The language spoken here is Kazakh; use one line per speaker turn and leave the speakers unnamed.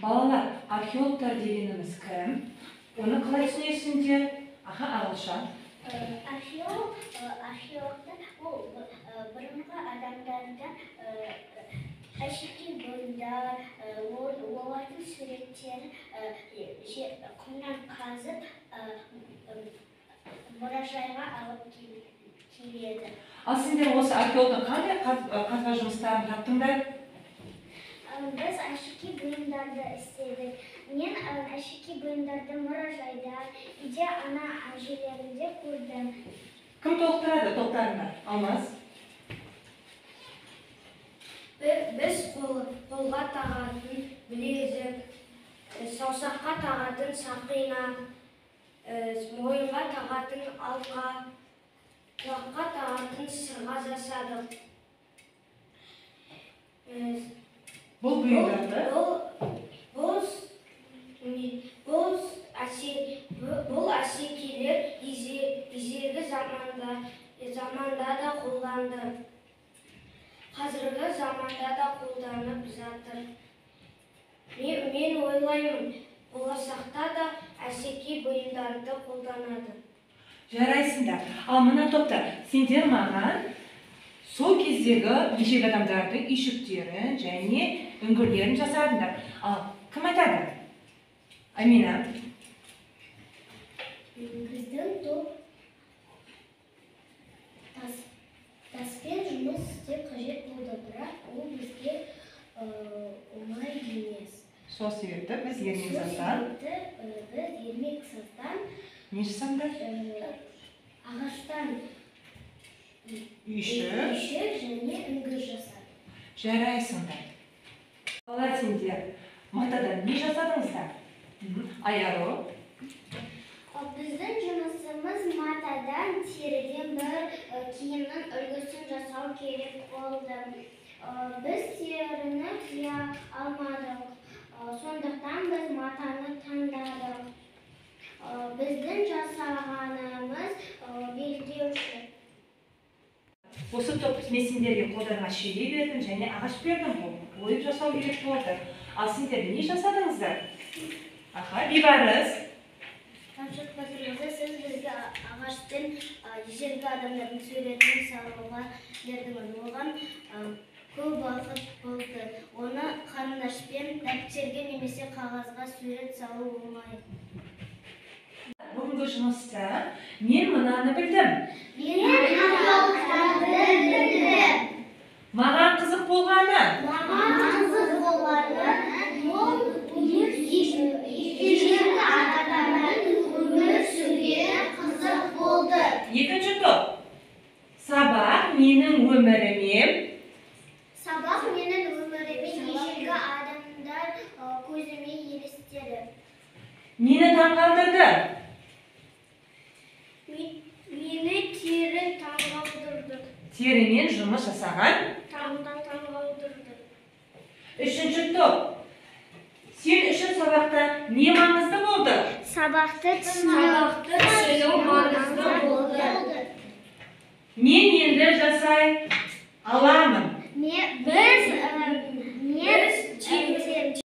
Балалар, археологтар дегеніміз кім? Оны қалай түсінесіңдер? Ағылшын.
Археологтар ол бұрынғы адамдардан әшекей бұйымдар, олардың суреттерін құмнан қазып мұражайға алып келеді.
Ал сендер осы археологтың қандай қазба жұмыстарын таптыңдар?
Біз әшекей бұйымдарды істедік. Мен әшекей бұйымдарды мұражайда, үйде ана әжелерінде көрдім.
Кім толықтырады топтарына? Алмаз?
Біз қолға тағатын білезік, саусаққа тағатын сақина, мойынға тағатын алқа, құлаққа тағатын сырға жасадық.
Бұл бұйымдарды?
Бұл әшекейлер ежелгі заманда да қолданды. Қазіргі заманда да қолданып жатыр. Мен ойлаймын, болашақта да әшекей бұйымдарды қолданады.
Жарайсыңдар. Ал мына топтар, сендер маған сол кездегі ежелгі адамдардың үйшіктерін және үңгірлерін жасадыңдар. Ал кім айтады? Амина.
Біздің топ таспен жұмыс істеп қажет болды, бірақ ол бізге оңай емес.
Сол себепті біз ермексаздан не жасаңдар?
Ағаштан
Үйшік
және үңгір жасадық.
Жарайсыңдар. Балалар, сендер матадан не жасадыңыздар? Аяру.
Біздің жұмысымыз матадан, теріден бір киімнің үлгісін жасау керек болды. Біз теріні қия алмадық, сондықтан біз матаны таңдадық. Біздің жасағанымыз белдеуші.
Осы топ мен сендерге қолдарыңа шеге бердім және ағаш бердім. Ойып жасау керек болды. Ал сендер не жасадыңыздар? Бибарыс.
Тапшырық батырмызы, сіз бізге ағаштың ежелгі адамдардың суретін салуға бердіңіз. Оған көп уақыт болды. Оны қарындашпен дәптерге немесе қағазға сурет салу оңай.
Бүгінгі жұмыста мен мынаны білдім. Маған қызық болғаны. Екінші топ. Сабақ менің өміріме.
Сабақ менің өміріме ежелгі адамдар көзіме елестеді.
Мені таңғалдырды.
Мені тері таңғалдырды.
Терімен жұмыс жасаған.
Таңғалдырды.
Үшінші топ. Сен үшін сабақта не маңызды болды?
Сабақты түсіну
маңызды болды.
Мен енді жасай аламын.